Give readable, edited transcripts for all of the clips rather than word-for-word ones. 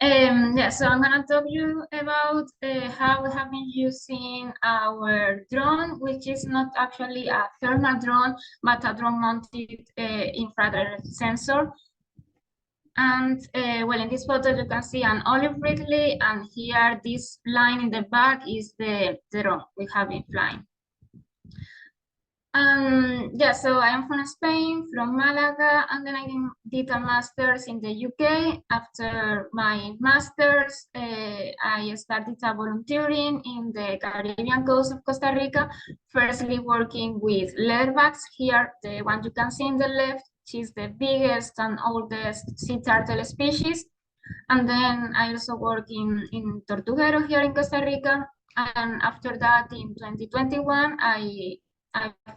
Yeah, so I'm gonna talk you about how we have been using our drone, which is not actually a thermal drone, but a drone mounted infrared sensor. And well, in this photo, you can see an olive ridley, and here this line in the back is the drone we have been flying. Yeah, so I am from Spain, from Malaga, and then I did a master's in the UK. After my master's, I started volunteering in the Caribbean coast of Costa Rica, firstly working with leatherbacks. Here, the one you can see in the left, which is the biggest and oldest sea turtle species. And then I also work in Tortuguero here in Costa Rica. And after that, in 2021, I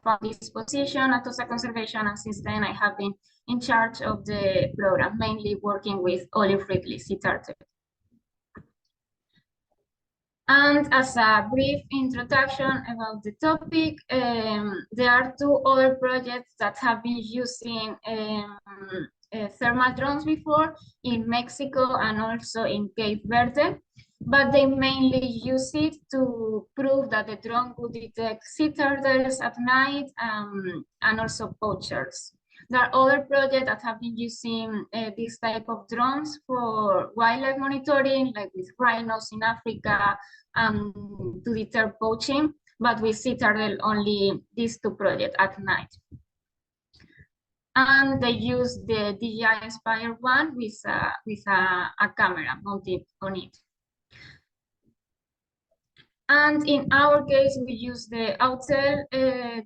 found this position at OSA Conservation, and since then I have been in charge of the program, mainly working with olive ridley sea turtle. And as a brief introduction about the topic, there are two other projects that have been using thermal drones before in Mexico and also in Cape Verde, but they mainly use it to prove that the drone could detect sea turtles at night and also poachers. There are other projects that have been using this type of drones for wildlife monitoring, like with rhinos in Africa, to deter poaching, but with sea turtle only these two projects at night. And they use the DJI Inspire one with a camera mounted on it. And in our case, we use the Autel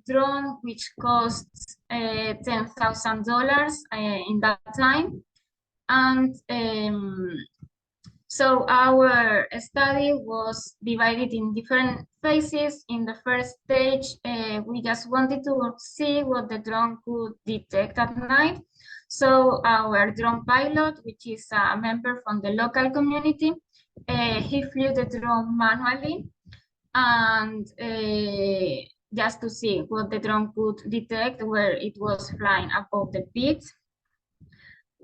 drone, which costs $10,000 in that time. And so our study was divided in different phases. In the first stage, we just wanted to see what the drone could detect at night. So our drone pilot, which is a member from the local community, he flew the drone manually and just to see what the drone could detect where it was flying above the pit.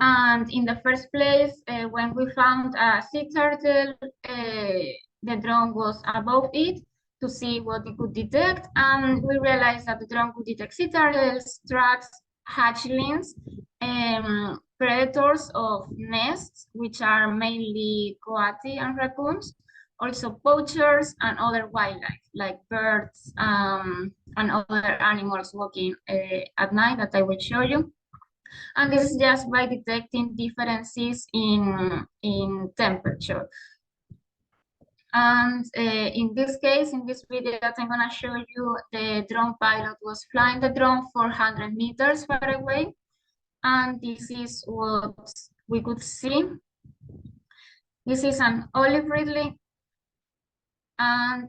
And in the first place, when we found a sea turtle, the drone was above it to see what it could detect. And we realized that the drone could detect sea turtles, tracks, hatchlings, predators of nests, which are mainly coati and raccoons, also poachers and other wildlife, like birds and other animals walking at night that I will show you. And this is just by detecting differences in temperature. And in this case, in this video that I'm gonna show you, the drone pilot was flying the drone 400 meters far away. And this is what we could see. This is an olive ridley. And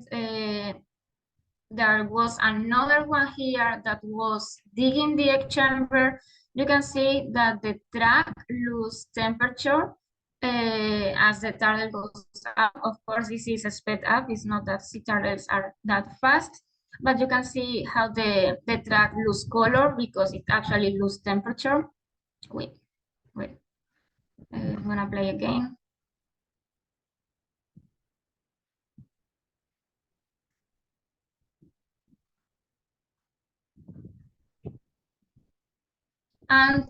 there was another one here that was digging the egg chamber. You can see that the track loses temperature as the turtle goes up. Of course, this is a sped up. It's not that sea turtles are that fast, but you can see how the track loses color because it actually loses temperature. Wait. I'm gonna play again. And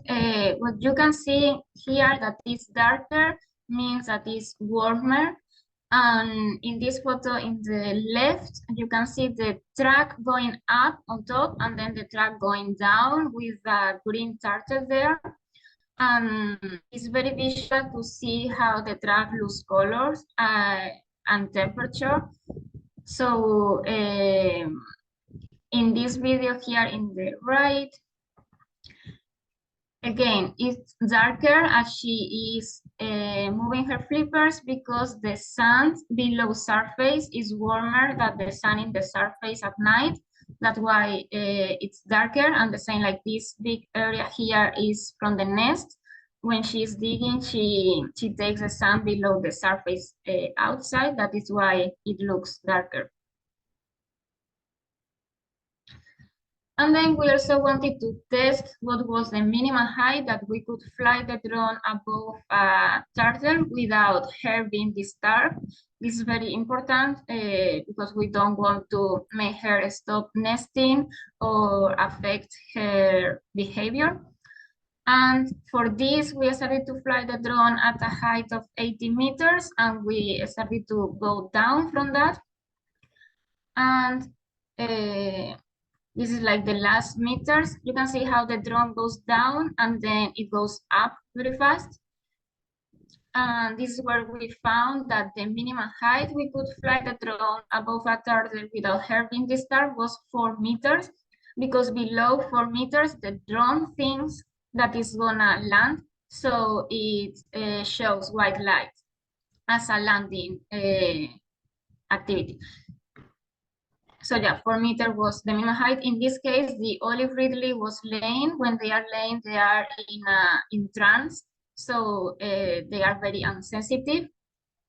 what you can see here that is darker means that it's warmer. And in this photo in the left, you can see the track going up on top and then the track going down with the green turtle there. It's very visual to see how the track loses colors and temperature. So in this video here in the right, again, it's darker as she is moving her flippers because the sand below surface is warmer than the sand in the surface at night. That's why it's darker, and the same like this big area here is from the nest. When she's digging, she takes the sand below the surface outside. That is why it looks darker. And then we also wanted to test what was the minimum height that we could fly the drone above a turtle without her being disturbed. This is very important because we don't want to make her stop nesting or affect her behavior. And for this, we started to fly the drone at a height of 80 meters, and we started to go down from that. And this is like the last meters. You can see how the drone goes down and then it goes up very fast. And this is where we found that the minimum height we could fly the drone above a turtle without her being disturbed was 4 meters, because below 4 meters, the drone thinks that it's gonna land, so it shows white light as a landing activity. So yeah, 4 meters was the minimum height. In this case, the Olive Ridley was laying. When they are laying, they are in trance, so they are very insensitive.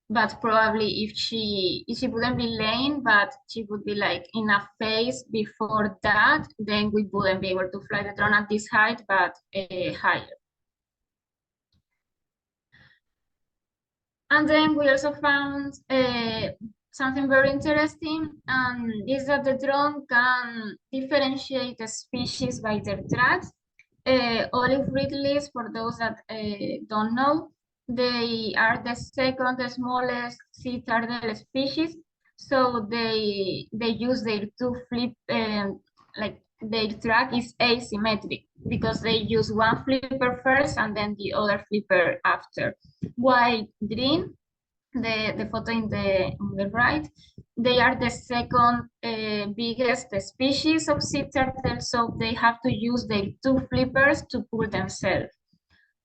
But probably if she wouldn't be laying, but she would be like in a phase before that, then we wouldn't be able to fly the drone at this height, but higher. And then we also found something very interesting, is that the drone can differentiate the species by their tracks. Olive Ridleys, for those that don't know, they are the second smallest sea turtle species. So they use their two flip, like their track is asymmetric because they use one flipper first and then the other flipper after. While green, the photo in the right, they are the second biggest species of sea turtle, so they have to use their two flippers to pull themselves.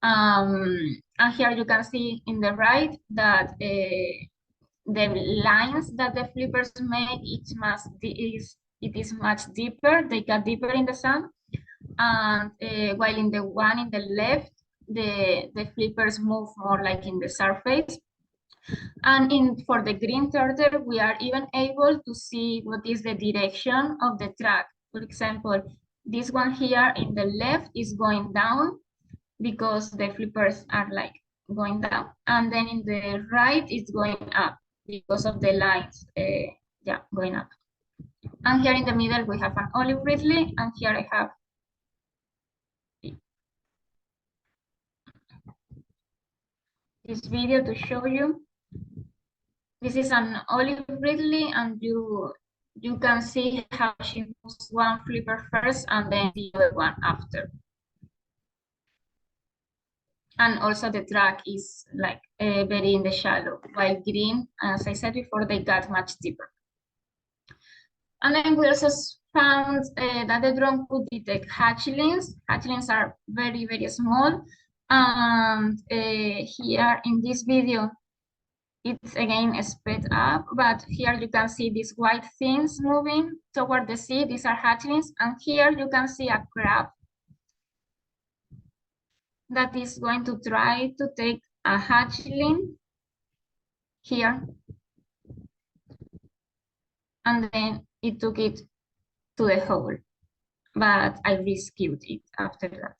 And here you can see in the right that the lines that the flippers make, it is much deeper. They get deeper in the sand, and while in the one in the left, the flippers move more like in the surface. And for the green turtle, we are even able to see what is the direction of the track. For example, this one here in the left is going down because the flippers are like going down. And then in the right, it's going up because of the lines, yeah, going up. And here in the middle, we have an Olive Ridley, and here I have this video to show you. This is an Olive Ridley, and you can see how she moves one flipper first and then the other one after. And also the track is like very in the shallow, while green, as I said before, they got much deeper. And then we also found that the drone could detect hatchlings. Hatchlings are very, very small. And here in this video, it's again sped up, but here you can see these white things moving toward the sea. These are hatchlings. And here you can see a crab that is going to try to take a hatchling here. And then it took it to the hole, but I rescued it after that.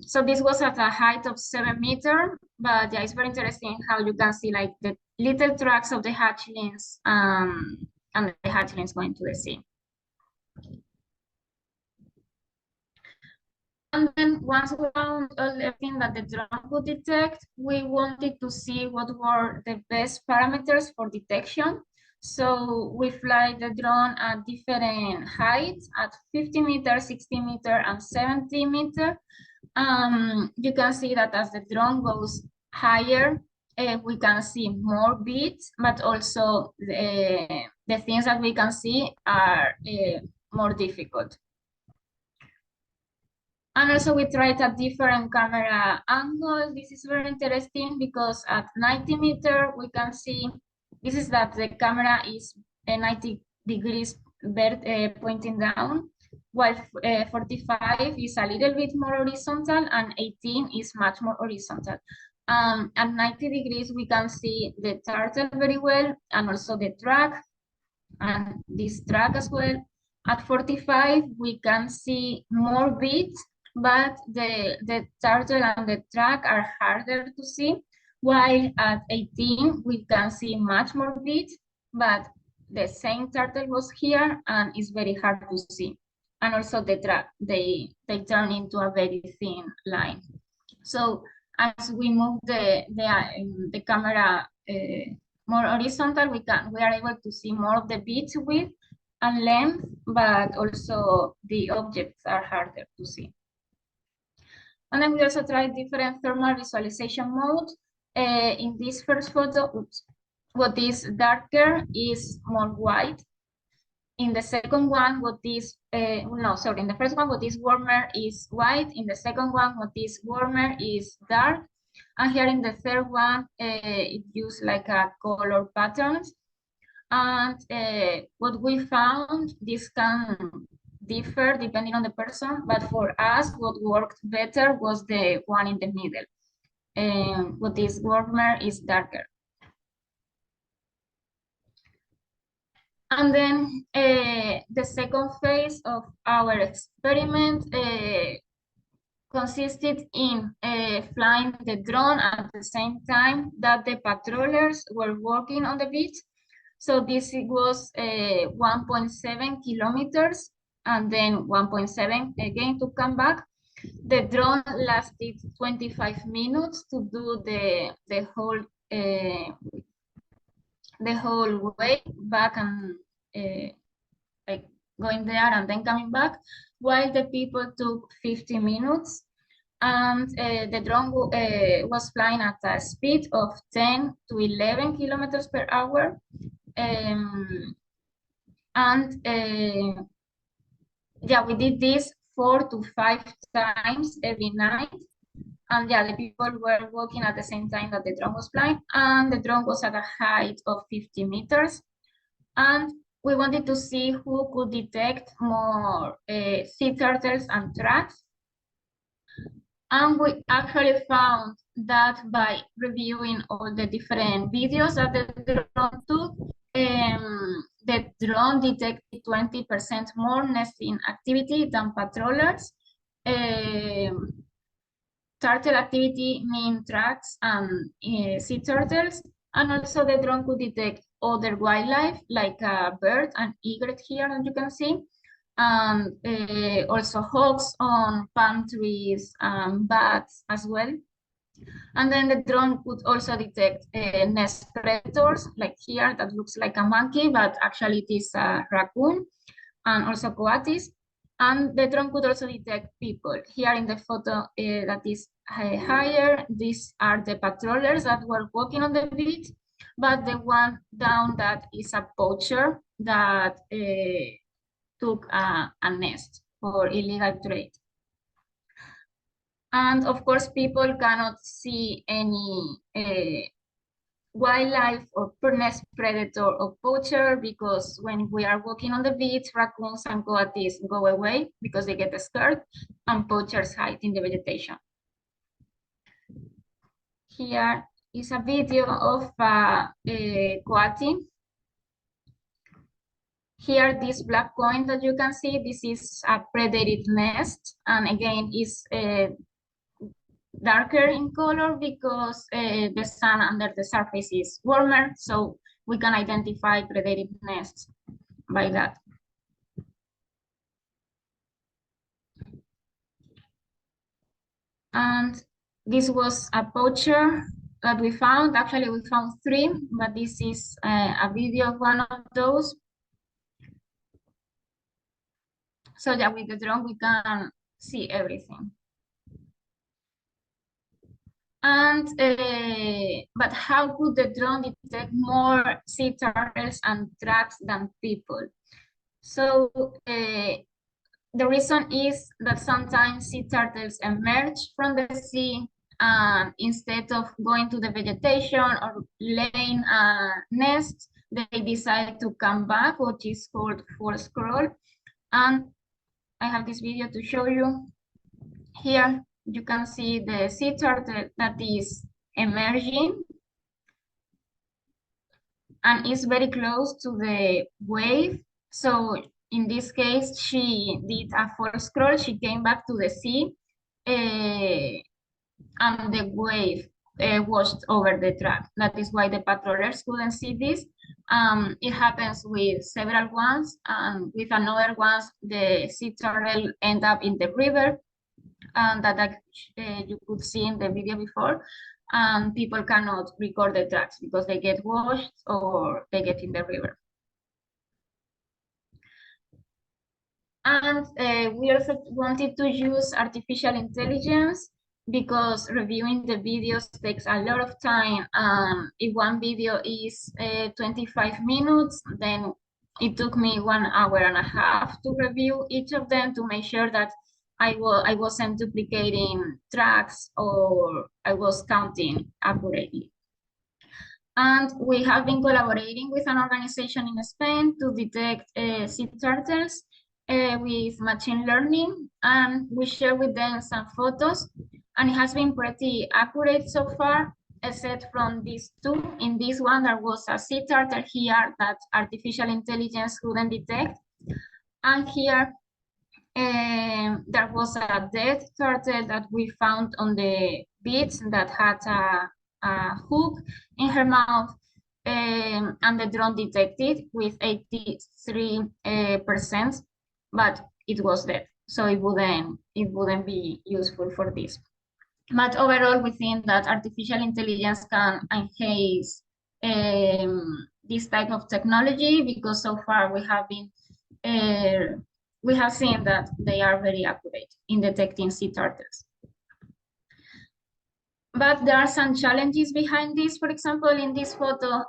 So this was at a height of 7 meters, but yeah, it's very interesting how you can see like the little tracks of the hatchlings and the hatchlings going to the sea. And then once we found everything that the drone could detect, we wanted to see what were the best parameters for detection. So we fly the drone at different heights, at 50 meters, 60 meters, and 70 meters. You can see that as the drone goes higher, we can see more beats, but also the things that we can see are more difficult. And also we tried a different camera angle. This is very interesting because at 90 meters, we can see, this is that the camera is 90 degrees pointing down, while 45 is a little bit more horizontal and 18 is much more horizontal. At 90 degrees, we can see the turtle very well and also the track and this track as well. At 45, we can see more beats, but the turtle and the track are harder to see, while at 18, we can see much more beats, but the same turtle was here and it's very hard to see. And also the track, they turn into a very thin line. So as we move the camera more horizontal, we are able to see more of the beats width and length, but also the objects are harder to see. And then we also tried different thermal visualization mode. In this first photo, what is darker is more white. In the second one, what is, in the first one, what is warmer is white. In the second one, what is warmer is dark. And here in the third one, it used like a color patterns. And what we found, this can differ depending on the person, but for us, what worked better was the one in the middle. What is warmer is darker. And then the second phase of our experiment consisted in flying the drone at the same time that the patrollers were working on the beach. So this was 1.7 kilometers and then 1.7 again to come back. The drone lasted 25 minutes to do the whole way back and like going there and then coming back, while the people took 50 minutes. And the drone was flying at a speed of 10 to 11 kilometers per hour. Yeah, we did this 4 to 5 times every night. And yeah, the people were walking at the same time that the drone was flying, and the drone was at a height of 50 meters. And we wanted to see who could detect more sea turtles and tracks. And we actually found that by reviewing all the different videos that the drone took, the drone detected 20% more nesting activity than patrollers. Turtle activity mean tracks and sea turtles, and also the drone could detect other wildlife like a bird and egret here, as you can see, and also hawks on palm trees and bats as well. And then the drone could also detect nest predators, like here, that looks like a monkey, but actually it is a raccoon, and also coatis. And the drone could also detect people. Here in the photo that is higher, these are the patrollers that were walking on the beach, but the one down that is a poacher that took a nest for illegal trade. And of course, people cannot see any wildlife or nest predator or poacher, because when we are walking on the beach, raccoons and coatis go away because they get scared, and poachers hide in the vegetation. Here is a video of a coati. Here, this black point that you can see, this is a predated nest, and again, is darker in color because the sun under the surface is warmer, so we can identify predated nests by that. And this was a poacher that we found. Actually, we found 3, but this is a video of one of those. So yeah, with the drone, we can see everything. And but how could the drone detect more sea turtles and tracks than people? So the reason is that sometimes sea turtles emerge from the sea, and instead of going to the vegetation or laying a nest, they decide to come back, which is called forced crawl. And I have this video to show you. Here you can see the sea turtle that is emerging and is very close to the wave. So in this case, she did a false scroll. She came back to the sea, and the wave washed over the track. That is why the patrollers couldn't see this. It happens with several ones, and with another ones, the sea turtle end up in the river, and that you could see in the video before. And people cannot record the tracks because they get washed or they get in the river. And we also wanted to use artificial intelligence because reviewing the videos takes a lot of time. If one video is 25 minutes, then it took me 1.5 hours to review each of them to make sure that I wasn't duplicating tracks or I was counting accurately. And we have been collaborating with an organization in Spain to detect sea turtles with machine learning, and we share with them some photos, and it has been pretty accurate so far, except from these two. In this one, there was a sea turtle here that artificial intelligence couldn't detect, and here there was a dead turtle that we found on the beach that had a hook in her mouth, and the drone detected with 83%, but it was dead, so it wouldn't be useful for this. But overall, we think that artificial intelligence can enhance this type of technology because so far we have seen that they are very accurate in detecting sea turtles. But there are some challenges behind this. For example, in this photo,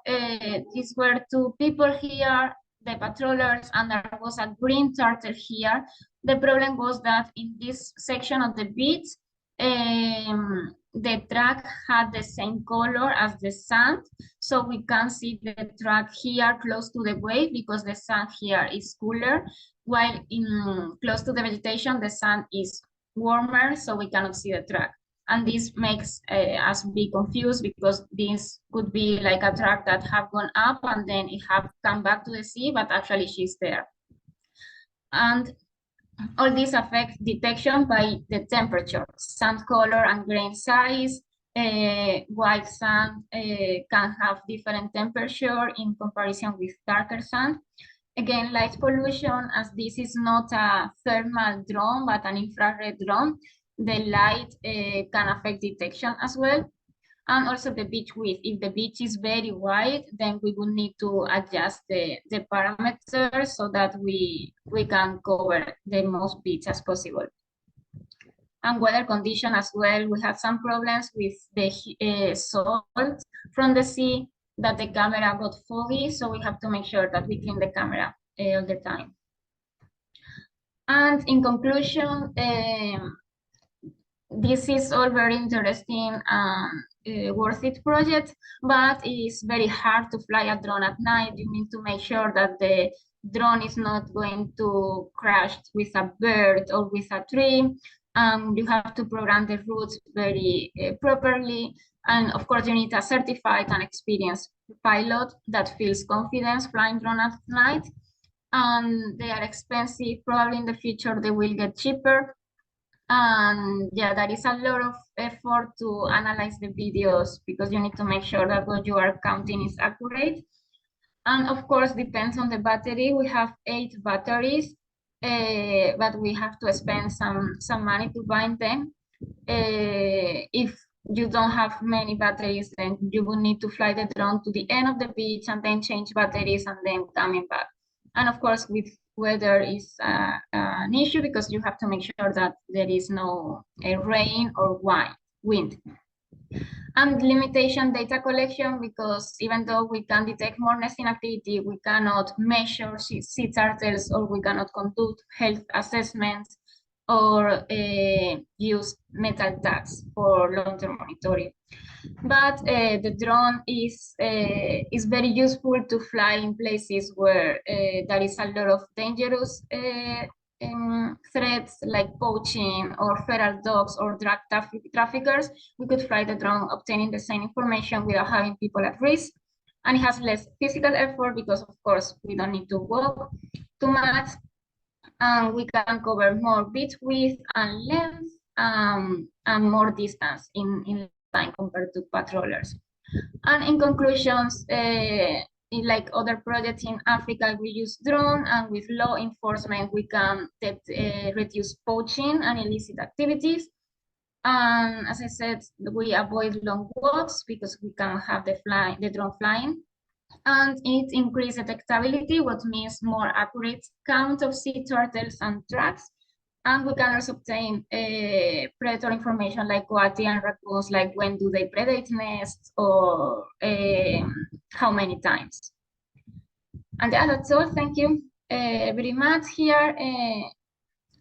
these were two people here, the patrollers, and there was a green turtle here. The problem was that in this section of the beach, the track had the same color as the sand, so we can see the track here close to the wave because the sand here is cooler, while close to the vegetation, the sand is warmer, so we cannot see the track. And this makes us be confused because this could be like a track that have gone up and then it have come back to the sea, but actually she's there. And all this affects detection by the temperature, sand color and grain size. White sand can have different temperature in comparison with darker sand. Again, light pollution, as this is not a thermal drone, but an infrared drone, the light can affect detection as well. And also the beach width. If the beach is very wide, then we will need to adjust the parameters so that we can cover the most beach as possible. And weather condition as well. We had some problems with the salt from the sea, that the camera got foggy, so we have to make sure that we clean the camera all the time. And in conclusion, this is all very interesting worth it project, but it is very hard to fly a drone at night. You need to make sure that the drone is not going to crash with a bird or with a tree. You have to program the routes very properly. And of course, you need a certified and experienced pilot that feels confident flying drone at night. And they are expensive. Probably in the future, they will get cheaper. And yeah, that is a lot of effort to analyze the videos because you need to make sure that what you are counting is accurate. And of course, depends on the battery. We have 8 batteries, but we have to spend some money to buy them. If you don't have many batteries, then you will need to fly the drone to the end of the beach and then change batteries and then coming back. And of course, with weather is an issue because you have to make sure that there is no rain or wind. And limitation data collection, because even though we can detect more nesting activity, we cannot measure sea turtles, or we cannot conduct health assessments or use metal tags for long-term monitoring. But the drone is very useful to fly in places where there is a lot of dangerous threats like poaching or feral dogs or drug traffickers. We could fly the drone obtaining the same information without having people at risk. And it has less physical effort because, of course, we don't need to walk too much. and we can cover more bit width and length, and more distance in line compared to patrollers. And in conclusions, in like other projects in Africa, we use drone, and with law enforcement, we can reduce poaching and illicit activities. And as I said, we avoid long walks because we can have the drone flying. And it increased detectability, what means more accurate count of sea turtles and tracks. And we can also obtain predator information like coati and raccoons, like when do they predate nests, or how many times. And yeah, that's all. Thank you very much. Here,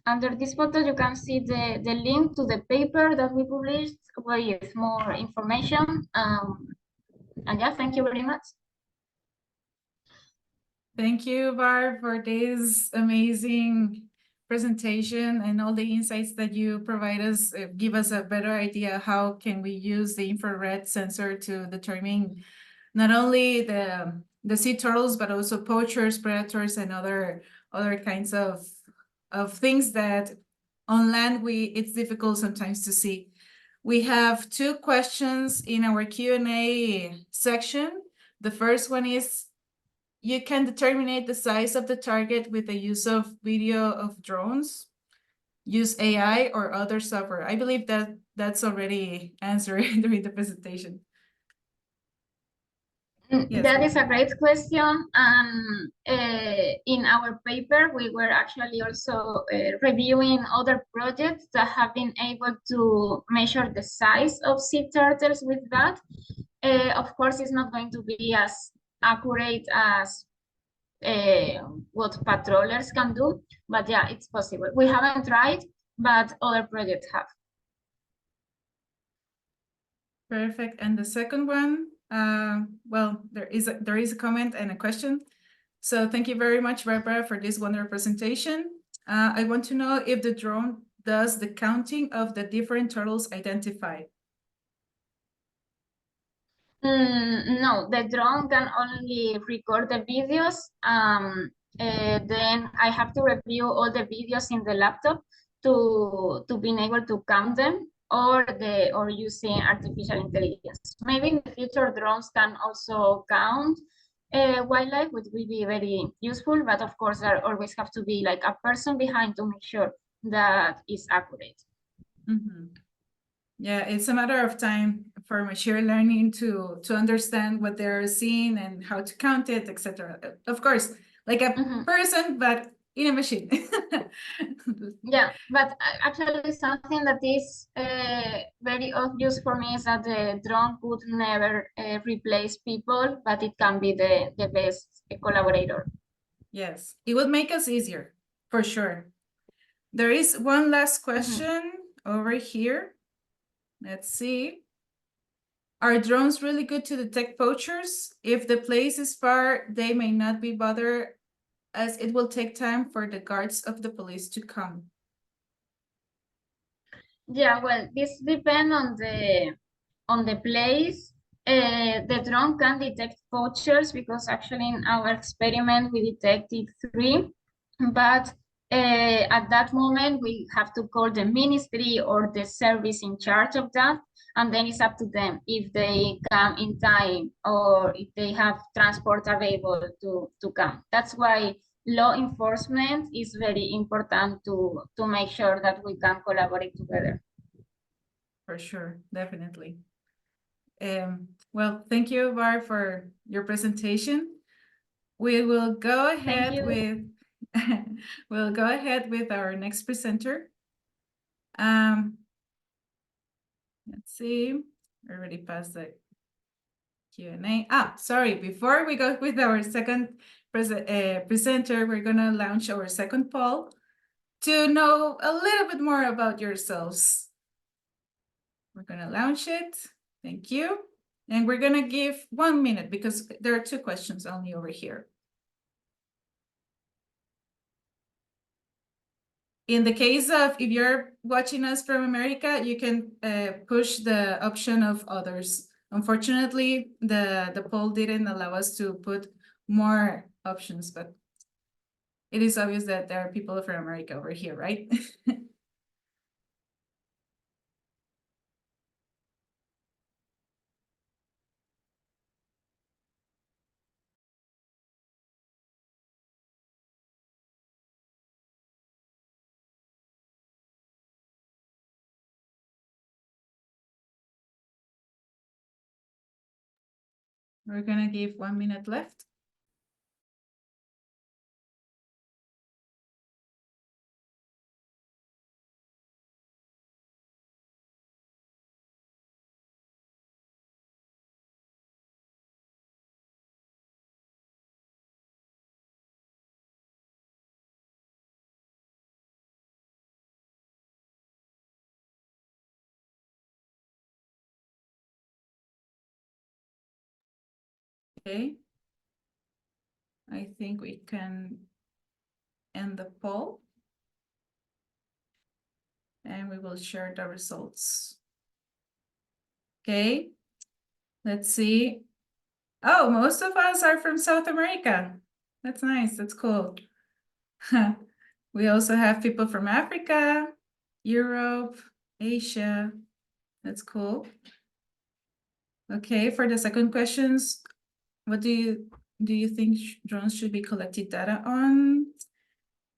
under this photo, you can see the link to the paper that we published with more information. And yeah, thank you very much. Thank you, Barb, for this amazing presentation and all the insights that you provide us, give us a better idea how can we use the infrared sensor to determine not only the sea turtles, but also poachers, predators, and other kinds of things that on land it's difficult sometimes to see. We have 2 questions in our Q&A section. The first one is, you can determine the size of the target with the use of video of drones, use AI or other software. I believe that that's already answered during the presentation. Yes. That is a great question. In our paper, we were actually also reviewing other projects that have been able to measure the size of sea turtles with that. Of course, it's not going to be as accurate as what patrollers can do, but yeah, it's possible. We haven't tried, but other projects have. Perfect. And the second one, well, there is a comment and a question. So thank you very much, Barbara, for this wonderful presentation. I want to know if the drone does the counting of the different turtles identified. No, the drone can only record the videos. Then I have to review all the videos in the laptop to be able to count them, or using artificial intelligence. Maybe in the future drones can also count wildlife, which will be very useful, but of course there always have to be like a person behind to make sure that is accurate. Mm-hmm. Yeah, it's a matter of time for machine learning to understand what they're seeing and how to count it, etc. Of course, like a person, but in a machine. Yeah, but actually something that is very obvious for me is that the drone could never replace people, but it can be the best collaborator. Yes, it would make us easier, for sure. There is one last question over here. Let's see. Are drones really good to detect poachers? If the place is far, they may not be bothered, as it will take time for the guards of the police to come. Yeah, well, this depends on the place. The drone can detect poachers because actually in our experiment we detected 3, but at that moment we have to call the ministry or the service in charge of that, and then it's up to them if they come in time or if they have transport available to come. That's why law enforcement is very important to make sure that we can collaborate together. For sure, definitely. Well, thank you, Barb, for your presentation. We will go ahead with we'll go ahead with our next presenter. Let's see. We already passed the Q&A. Sorry. Before we go with our second presenter, we're gonna launch our second poll to know a little bit more about yourselves. We're gonna launch it. Thank you. And we're gonna give 1 minute because there are 2 questions only over here. In the case of, if you're watching us from America, you can push the option of others. Unfortunately, the poll didn't allow us to put more options, but it is obvious that there are people from America over here, right? We're gonna give 1 minute left. Okay. I think we can end the poll. And we will share the results. Okay, let's see. Oh, most of us are from South America. That's nice, that's cool. We also have people from Africa, Europe, Asia. That's cool. Okay, for the second questions, what do you think drones should be collecting data on?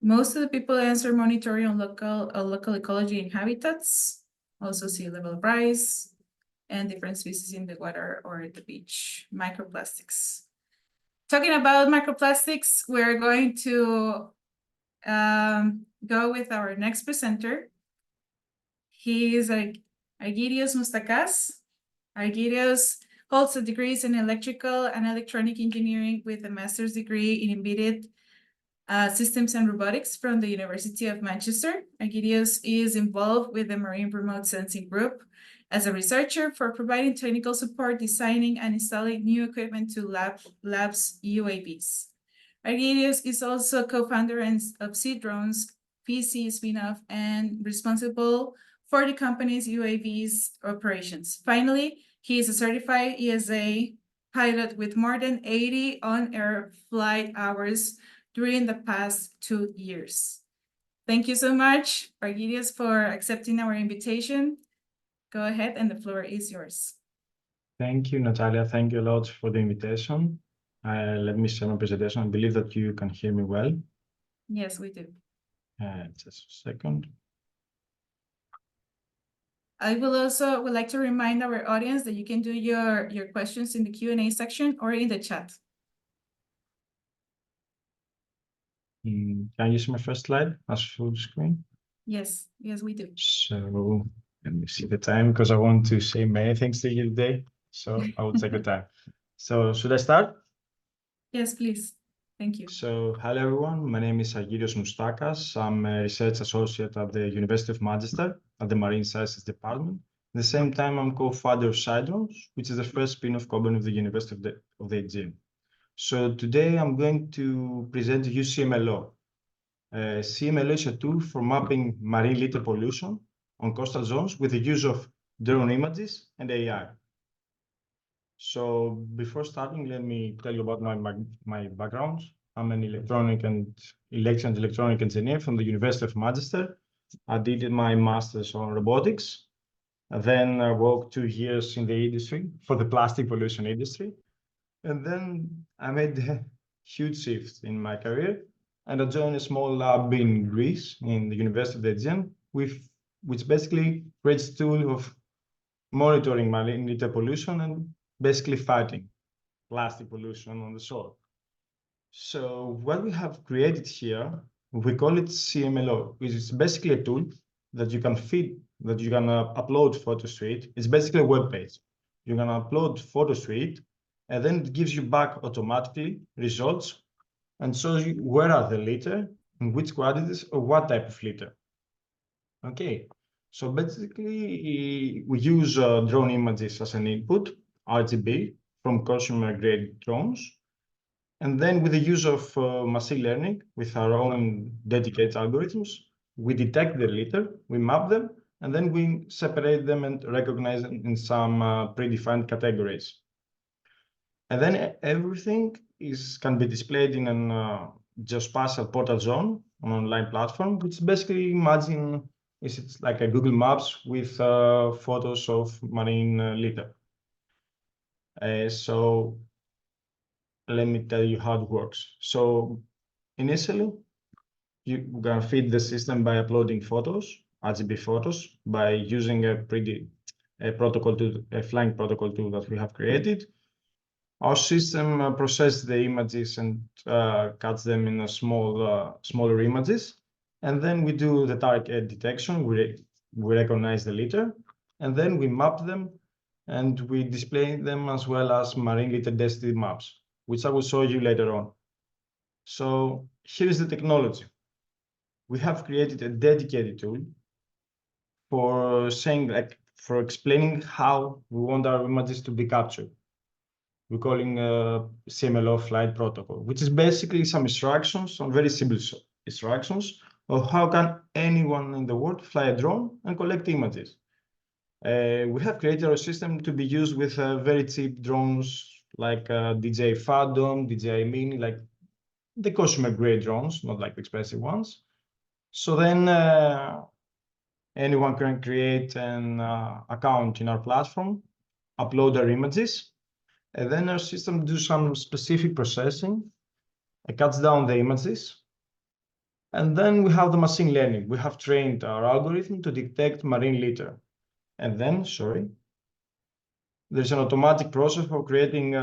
Most of the people answer monitoring on local ecology and habitats, also sea level rise, and different species in the water or the beach, microplastics. Talking about microplastics, we're going to go with our next presenter. He is Argyrios Mustakas. Argyrios holds a degrees in electrical and electronic engineering with a master's degree in embedded systems and robotics from the University of Manchester. Argyrios is involved with the Marine Remote Sensing Group as a researcher for providing technical support, designing and installing new equipment to labs UAVs. Argyrios is also co-founder of Seadrones, PC spinoff, and responsible for the company's UAVs operations. Finally, he is a certified ESA pilot with more than 80 on-air flight hours during the past 2 years. Thank you so much, Argyrios, for accepting our invitation. Go ahead, and the floor is yours. Thank you, Natalia. Thank you a lot for the invitation. Let me share my presentation. I believe that you can hear me well. Yes, we do. Just a second. I would like to remind our audience that you can do your questions in the Q&A section or in the chat. Can you see my first slide as full screen? Yes, we do. So let me see the time because I want to say many things to you today. So I will take the time. So should I start? Yes, please. Thank you. So hello everyone, my name is Argyrios Mustakas. I'm a research associate at the University of Manchester at the Marine Sciences Department. At the same time, I'm co-founder of Seadrones, which is the first spin-off company of the University of the Aegean. So today I'm going to present to you CMLO. CMLO is a tool for mapping marine litter pollution on coastal zones with the use of drone images and AI. So before starting, let me tell you about my background. I'm an electronic engineer from the University of Manchester. I did my master's on robotics. Then I worked 2 years in the industry for the plastic pollution industry. And then I made a huge shift in my career. And I joined a small lab in Greece, in the University of the Aegean, which basically creates a tool of monitoring marine litter pollution and basically fighting plastic pollution on the shore. So what we have created here, we call it CMLO, which is basically a tool that you can feed, that you can upload photos to it. It's basically a web page. You can upload photos to it, and then it gives you back automatically results and shows you where are the litter, in which quantities, or what type of litter. Okay, so basically we use drone images as an input, RGB, from consumer-grade drones. And then with the use of machine learning, with our own dedicated algorithms, we detect the litter, we map them, and then we separate them and recognize them in some predefined categories. And then everything can be displayed in an geospatial portal zone, an online platform, which basically imagine it's like a Google Maps with photos of marine litter. So let me tell you how it works. So initially, you can feed the system by uploading photos, RGB photos, by using a flying protocol tool that we have created. Our system processes the images and cuts them in smaller images. And then we do the target detection. We recognize the litter, and then we map them, and we display them as well as marine litter density maps, which I will show you later on. So here is the technology. We have created a dedicated tool for for explaining how we want our images to be captured. We're calling CMLO flight protocol, which is basically some instructions, some very simple instructions of how can anyone in the world fly a drone and collect images. We have created our system to be used with very cheap drones like DJI Phantom, DJI Mini, like the consumer grade drones, not like the expensive ones. So then anyone can create an account in our platform, upload their images, and then our system do some specific processing. It cuts down the images. And then we have the machine learning. We have trained our algorithm to detect marine litter. And then, there's an automatic process for creating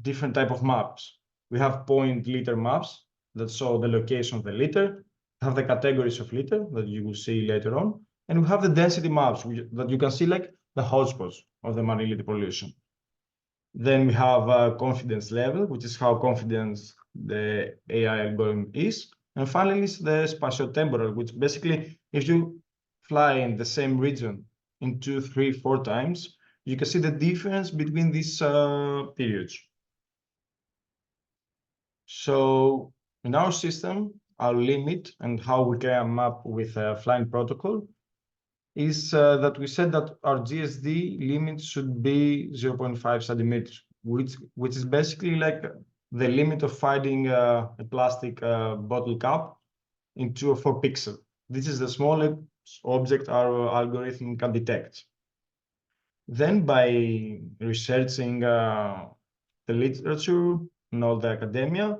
different type of maps. We have point litter maps that show the location of the litter, have the categories of litter that you will see later on, and we have the density maps that you can see like the hotspots of the marine litter pollution. Then we have confidence level, which is how confident the AI algorithm is. And finally, is the spatiotemporal, which basically, if you fly in the same region in 2, 3, 4 times, you can see the difference between these periods. So in our system, our limit and how we can map with a flying protocol is that we said that our GSD limit should be 0.5 centimeters, which is basically like the limit of finding a plastic bottle cap in 2 or 4 pixels. This is the smallest object our algorithm can detect. Then by researching the literature and all the academia,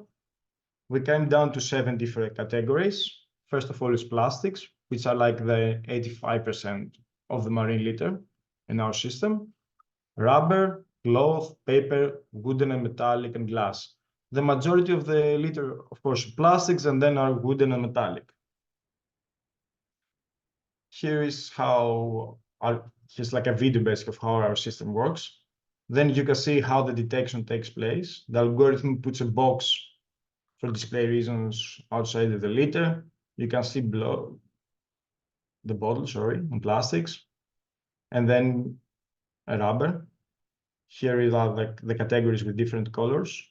we came down to 7 different categories. First of all is plastics, which are like the 85% of the marine litter in our system. Rubber, cloth, paper, wooden and metallic, and glass. The majority of the litter, of course, plastics, and then are wooden and metallic. Here is here's like a video basically of how our system works. Then you can see how the detection takes place. The algorithm puts a box for display reasons outside of the litter. You can see below the bottle, and plastics, and then a rubber. Here you have like the categories with different colors.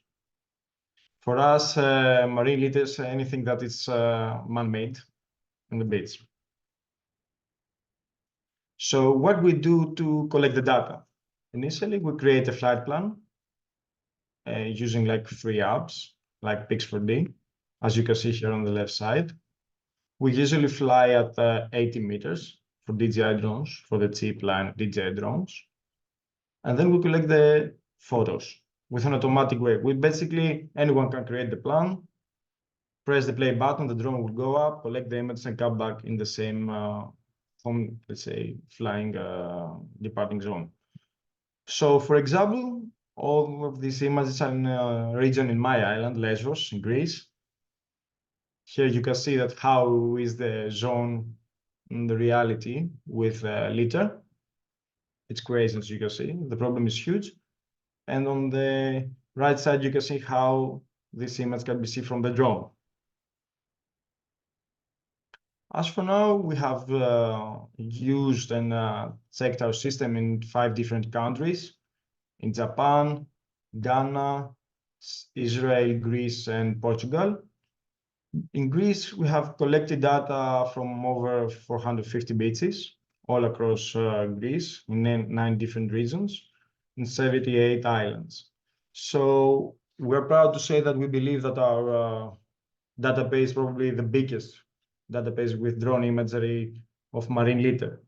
For us, marine litter is anything that is man-made in the beach. So what we do to collect the data? Initially, we create a flight plan using like free apps like Pix4D, as you can see here on the left side. We usually fly at 80 meters for DJI drones, for the cheap line of DJI drones. And then we collect the photos with an automatic way. Anyone can create the plan, press the play button, the drone will go up, collect the images, and come back in the same let's say, flying departing zone. So, for example, all of these images are in a region in my island, Lesbos, in Greece. Here you can see that how is the zone in the reality with litter. It's crazy, as you can see. The problem is huge. And on the right side, you can see how this image can be seen from the drone. As for now, we have used and checked our system in 5 different countries, in Japan, Ghana, Israel, Greece, and Portugal. In Greece, we have collected data from over 450 beaches all across Greece in 9 different regions in 78 islands. So we're proud to say that we believe that our database, probably the biggest database with drone imagery of marine litter.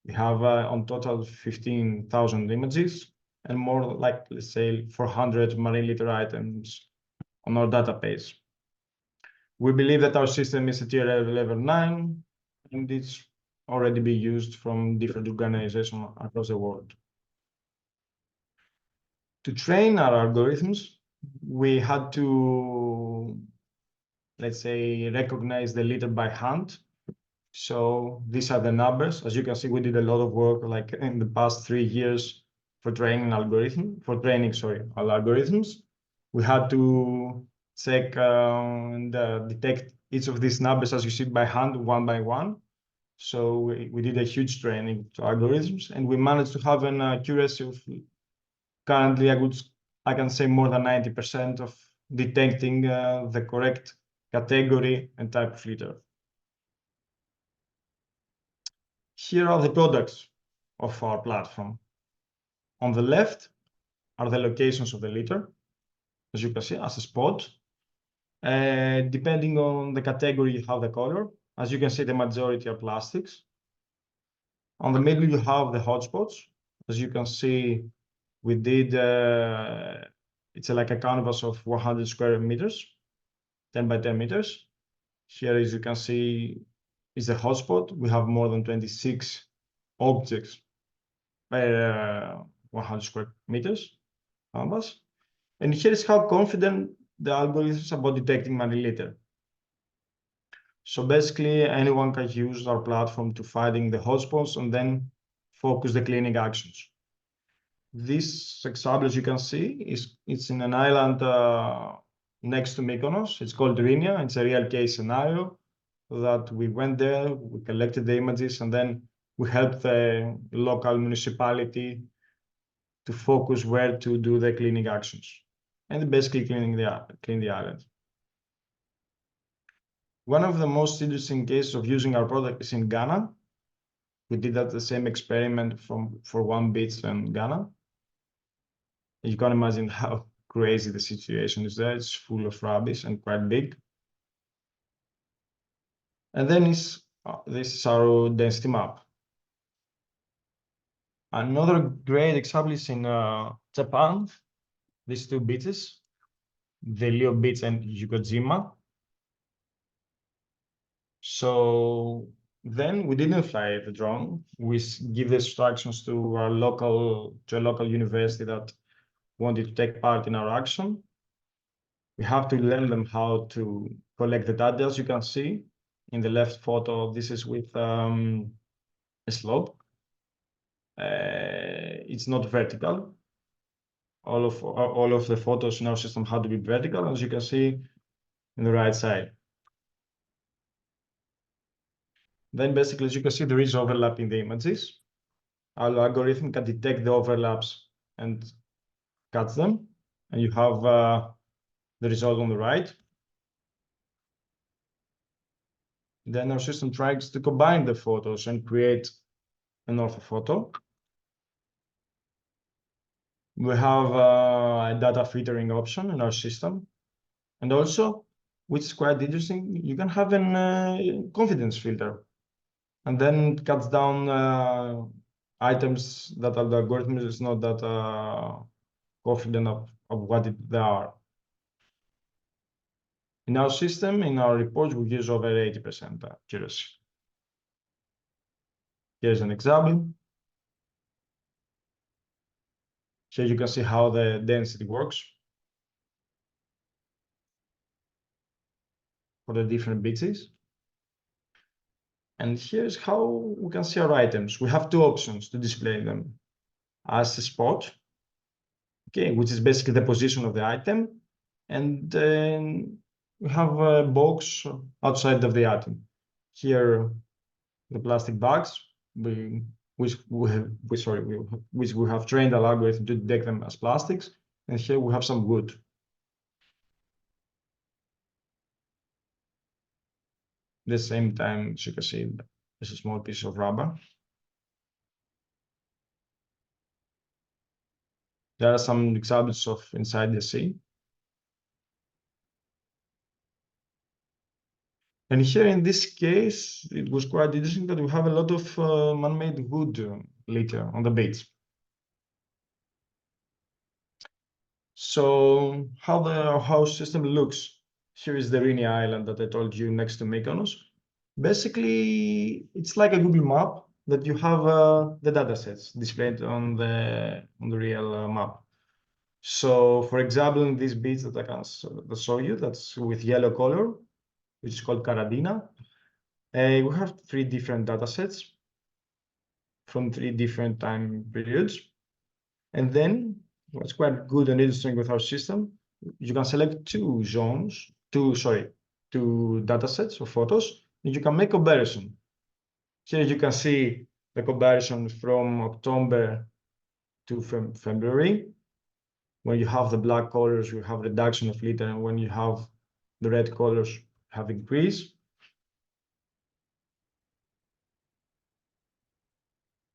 We have on total 15,000 images and more like, let's say, 400 marine litter items on our database. We believe that our system is a tier level 9, and it's already being used from different organizations across the world. To train our algorithms, we had to, let's say, recognize the litter by hand. So these are the numbers. As you can see, we did a lot of work like in the past 3 years for training our algorithms. We had to check and detect each of these numbers, as you see, by hand, one by one. So we did a huge training to algorithms, and we managed to have an accuracy of currently I can say more than 90% of detecting the correct category and type of litter. Here are the products of our platform. On the left are the locations of the litter, as you can see, as a spot. Depending on the category, you have the color. As you can see, the majority are plastics. On the middle, you have the hotspots. As you can see, we did, it's like a canvas of 100 square meters, 10 by 10 meters. Here, as you can see, is the hotspot. We have more than 26 objects per 100 square meters canvas. And here is how confident the algorithm is about detecting marine litter. So basically, anyone can use our platform to finding the hotspots and then focus the cleaning actions. This example, as you can see, it's in an island next to Mykonos. It's called Rhinia. It's a real case scenario that we went there, we collected the images, and then we helped the local municipality to focus where to do the cleaning actions and basically clean the island. One of the most interesting cases of using our product is in Ghana. We did that the same experiment for one beach in Ghana. You can imagine how crazy the situation is there. It's full of rubbish and quite big. And then this is our density map. Another great example is in Japan. These two beaches, the Leo Beach and Yukojima. So then we didn't fly the drone. We give the instructions to a local university that wanted to take part in our action. We have to learn them how to collect the data. As you can see in the left photo, this is with a slope. It's not vertical. All of the photos in our system had to be vertical, as you can see in the right side. Then basically, as you can see, there is overlap in the images. Our algorithm can detect the overlaps and catch them. And you have the result on the right. Then our system tries to combine the photos and create an orthophoto. We have a data filtering option in our system. And also, which is quite interesting, you can have a confidence filter. And then it cuts down items that the algorithm is not that confident of what they are. In our system, in our reports, we use over 80% accuracy. Here's an example. Here you can see how the density works for the different beaches. And here's how we can see our items. We have two options to display them as a spot, okay, which is basically the position of the item. And then we have a box outside of the item. Here, the plastic bags, which we have trained our algorithm to detect them as plastics. And here we have some wood. At the same time, as you can see, there's a small piece of rubber. There are some examples of inside the sea. And here in this case, it was quite interesting that we have a lot of man-made wood litter on the beach. So how the house system looks. Here is the Rini Island that I told you next to Mykonos. Basically, it's like a Google map that you have the data sets displayed on the real map. So, for example, in this beach that I can show you, that's with yellow color, which is called Karantina. We have 3 different data sets from 3 different time periods. And then what's quite good and interesting with our system, you can select 2 zones, 2 data sets or photos, and you can make comparison. Here you can see the comparison from October to February. When you have the black colors, you have reduction of litter, and when you have the red colors, have increase.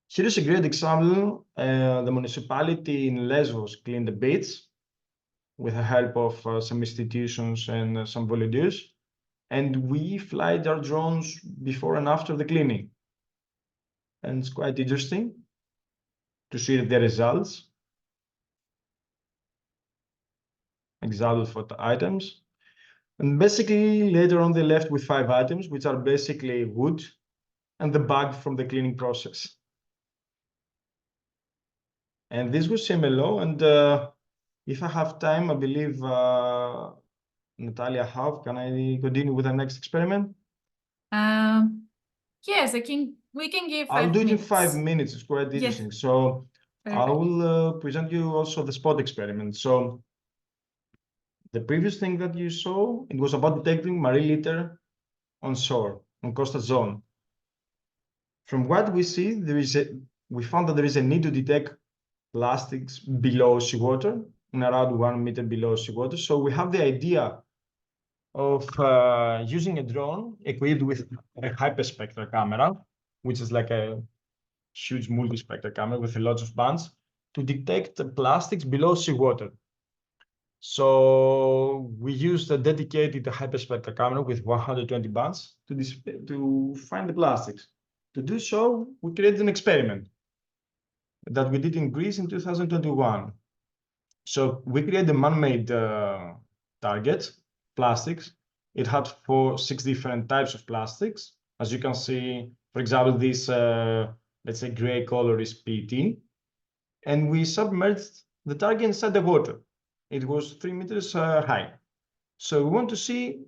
Here is a great example. The municipality in Lesbos cleaned the beach with the help of some institutions and some volunteers. And we flied our drones before and after the cleaning. And it's quite interesting to see the results. Example for the items. And basically, later on, they left with 5 items, which are basically wood and the bag from the cleaning process. And this was CMLO. And if I have time, I believe Natalia have. Can I continue with the next experiment? Yes, we can give 5 I'll do it in 5 minutes. minutes. It's quite Yes. interesting. So I Perfect. will present you also the spot experiment. So the previous thing that you saw, it was about detecting marine litter on shore, on coastal zone. From what we see, we found that there is a need to detect plastics below seawater, and around 1 meter below seawater. So we have the idea of using a drone equipped with a hyperspectral camera, which is like a huge multispectral camera with lots of bands, to detect the plastics below seawater. So we used a dedicated hyperspectral camera with 120 bands to find the plastics. To do so, we created an experiment that we did in Greece in 2021. So we created a man-made target, plastics. It had 6 different types of plastics. As you can see, for example, this, let's say, gray color is PET. And we submerged the target inside the water. It was 3 meters high. So we want to see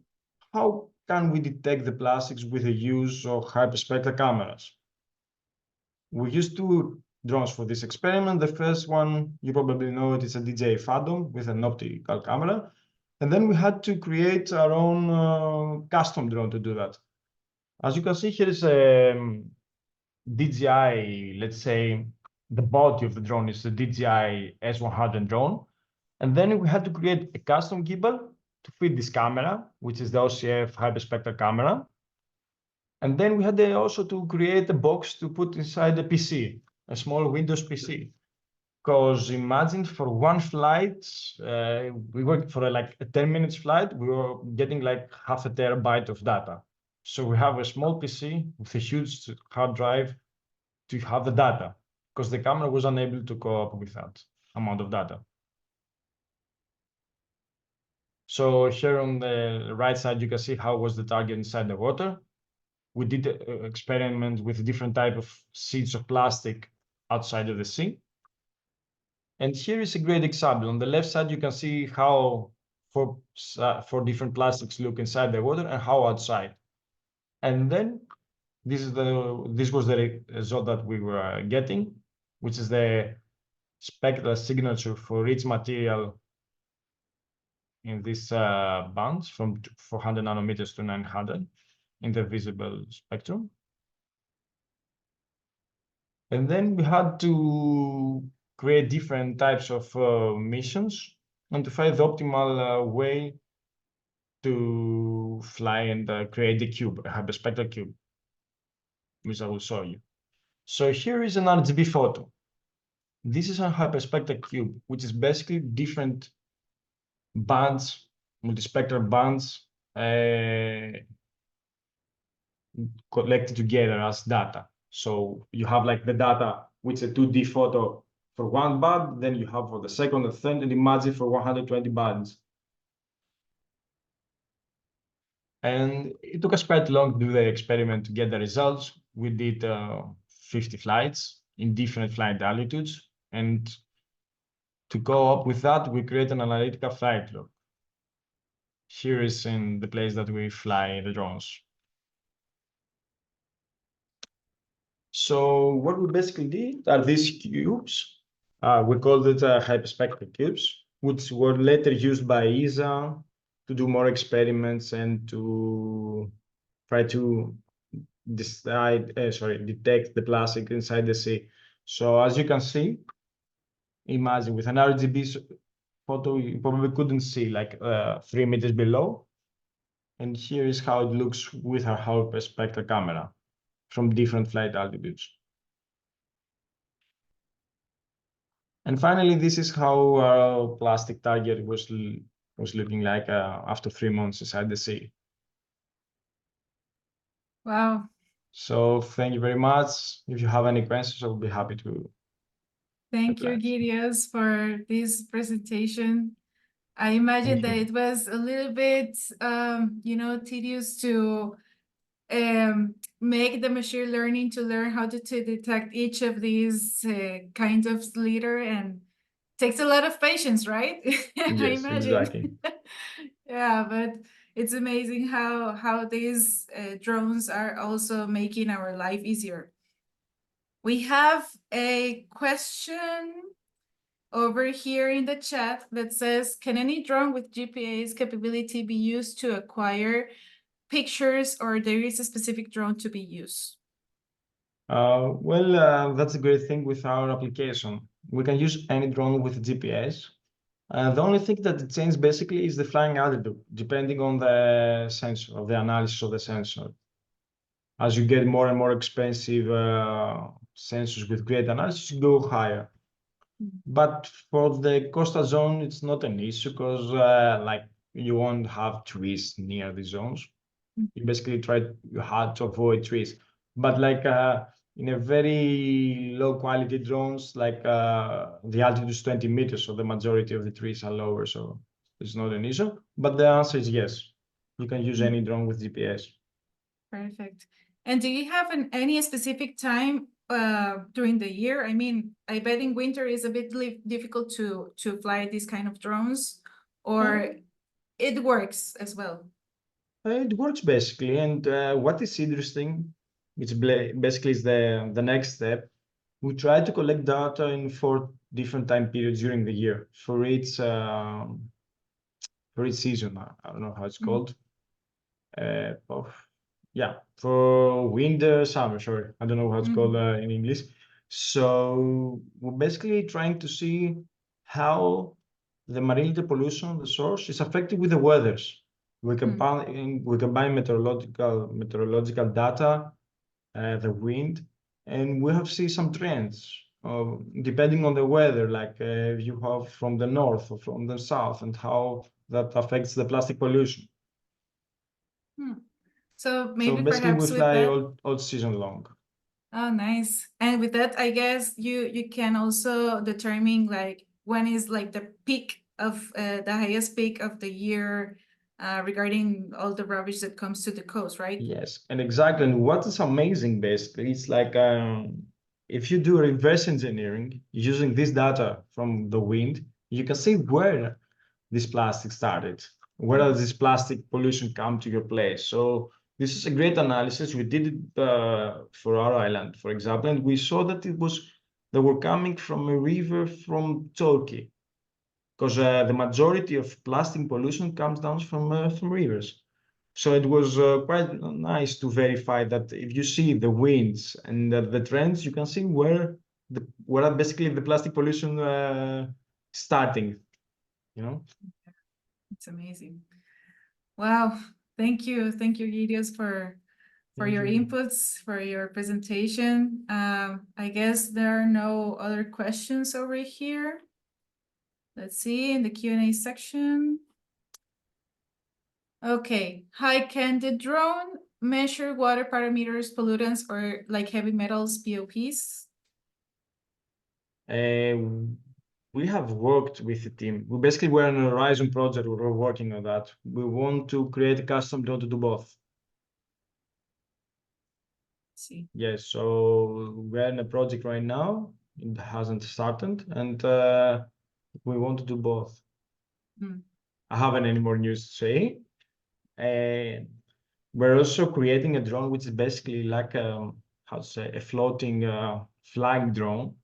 how can we detect the plastics with the use of hyperspectral cameras. We used 2 drones for this experiment. The first one, you probably know it, is a DJI Phantom with an optical camera. And then we had to create our own custom drone to do that. As you can see, here is a DJI, let's say, the body of the drone is the DJI S100 drone. And then we had to create a custom gimbal to fit this camera, which is the OCF hyperspectral camera. And then we had also to create a box to put inside the PC, a small Windows PC. Because imagine for one flight, we worked for like a 10 minutes flight, we were getting like half a terabyte of data. So we have a small PC with a huge hard drive to have the data, because the camera was unable to cope with that amount of data. So here on the right side, you can see how was the target inside the water. We did experiments with different type of sheets of plastic outside of the sea. And here is a great example. On the left side, you can see how 4 different plastics look inside the water and how outside. And then this was the result that we were getting, which is the spectral signature for each material in these bands from 400 nanometers to 900 in the visible spectrum. And then we had to create different types of missions and to find the optimal way to fly and create the cube, a hyperspectral cube, which I will show you. So here is an RGB photo. This is a hyperspectral cube, which is basically different bands, multispectral bands, collected together as data. So you have like the data, which is a 2D photo for one bud, then you have for the second and third, and imagine for 120 buds. And it took us quite long to do the experiment to get the results. We did 50 flights in different flight altitudes. And to go up with that, we create an analytical flight log. Here is in the place that we fly the drones. So what we basically did are these cubes. We called it hyperspectral cubes, which were later used by ESA to do more experiments and to try to detect the plastic inside the sea. So as you can see, imagine with an RGB photo, you probably couldn't see like 3 meters below. And here is how it looks with our hyperspectral camera from different flight altitudes. And finally, this is how our plastic target was looking like after 3 months inside the sea. Wow. So thank you very much. If you have any questions, I'll be happy to. Thank you, Reply. Gideos, for this presentation. I imagine Thank that you. it was a little bit, tedious to make the machine learning to learn how to detect each of these kinds of litter, and takes a lot of patience, right? I Yes, imagine. exactly. Yeah, but it's amazing how these drones are also making our life easier. We have a question over here in the chat that says, can any drone with GPS capability be used to acquire pictures, or there is a specific drone to be used? That's a great thing with our application. We can use any drone with GPS. The only thing that it changes basically is the flying altitude, depending on the sensor, of the analysis of the sensor. As you get more and more expensive sensors with great analysis, you go higher. But for the coastal zone, it's not an issue because like you won't have trees near the zones. You basically you had to avoid trees. But like in a very low quality drones, like the altitude is 20 meters, so the majority of the trees are lower, so it's not an issue. But the answer is yes. You can use any drone with GPS. Perfect. And do you have any specific time during the year? I mean, I bet in winter is a bit difficult to fly these kind of drones, or it works as well. It works basically, and what is interesting, which basically is the next step. We try to collect data in 4 different time periods during the year for each season. I don't know how it's called. For winter, summer. Sorry, I don't know how it's called in English. So we're basically trying to see how the marine litter pollution, the source, is affected with the weathers. We combine meteorological data, the wind, and we have seen some trends depending on the weather, like if you have from the north or from the south, and how that affects the plastic pollution. So maybe basically we perhaps with fly that. all season long. Oh, nice. And with that, I guess you can also determine like when is like the peak of the highest peak of the year regarding all the rubbish that comes to the coast, right? Yes, and exactly. And what is amazing, basically, it's like if you do reverse engineering using this data from the wind, you can see where this plastic started. Where does this plastic pollution come to your place? So this is a great analysis. We did it for our island, for example, and we saw that they were coming from a river from Turkey, because the majority of plastic pollution comes down from rivers. So it was quite nice to verify that if you see the winds and the trends, you can see where basically the plastic pollution starting, you know? It's amazing. Wow. Thank you, Gideos, for your inputs, for your presentation. I guess there are no other questions over here. Let's see in the Q&A section. Okay. Hi, can the drone measure water parameters, pollutants, or like heavy metals, POPs? We have worked with the team. We basically were on a Horizon project. We were working on that. We want to create a custom drone to do both. See. Yes, so we're in a project right now. It hasn't started, and we want to do both. Mm. I haven't any more news to say. We're also creating a drone which is basically like how to say, a floating flying drone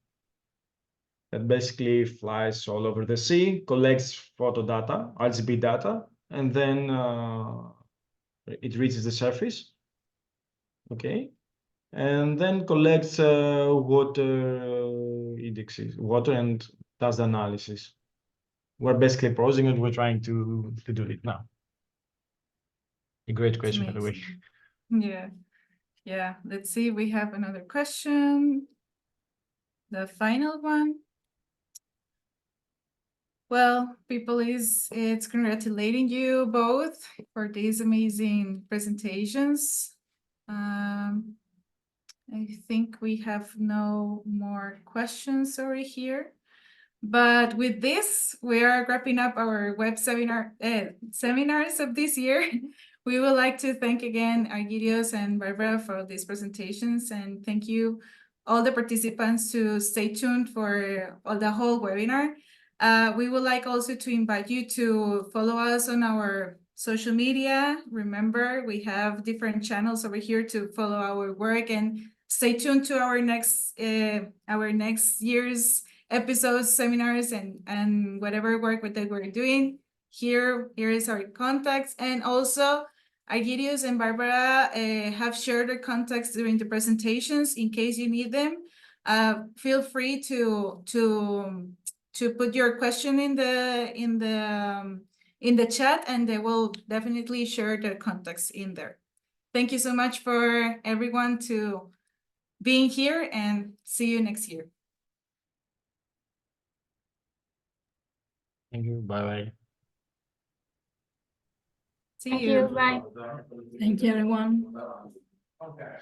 that basically flies all over the sea, collects photo data, RGB data, and then it reaches the surface. Okay, and then collects water indexes, water, and does the analysis. We're basically pausing it. We're trying to do it now. A great question, by the way. Yeah. Yeah. Let's see. We have another question. The final one. Well, people, it's congratulating you both for these amazing presentations. I think we have no more questions over here. But with this, we are wrapping up our web seminars of this year. We would like to thank again Argyrios and Barbara for these presentations, and thank you all the participants to stay tuned for the whole webinar. We would like also to invite you to follow us on our social media. Remember, we have different channels over here to follow our work, and stay tuned to our next year's episodes, seminars, and whatever work that we're doing. Here is our contacts, and also Argyrios and Barbara have shared their contacts during the presentations in case you need them. Feel free to put your question in the chat, and they will definitely share their contacts in there. Thank you so much for everyone to being here, and see you next year. Thank you. Bye-bye. See Thank you. you. Bye. Thank you, everyone. Okay.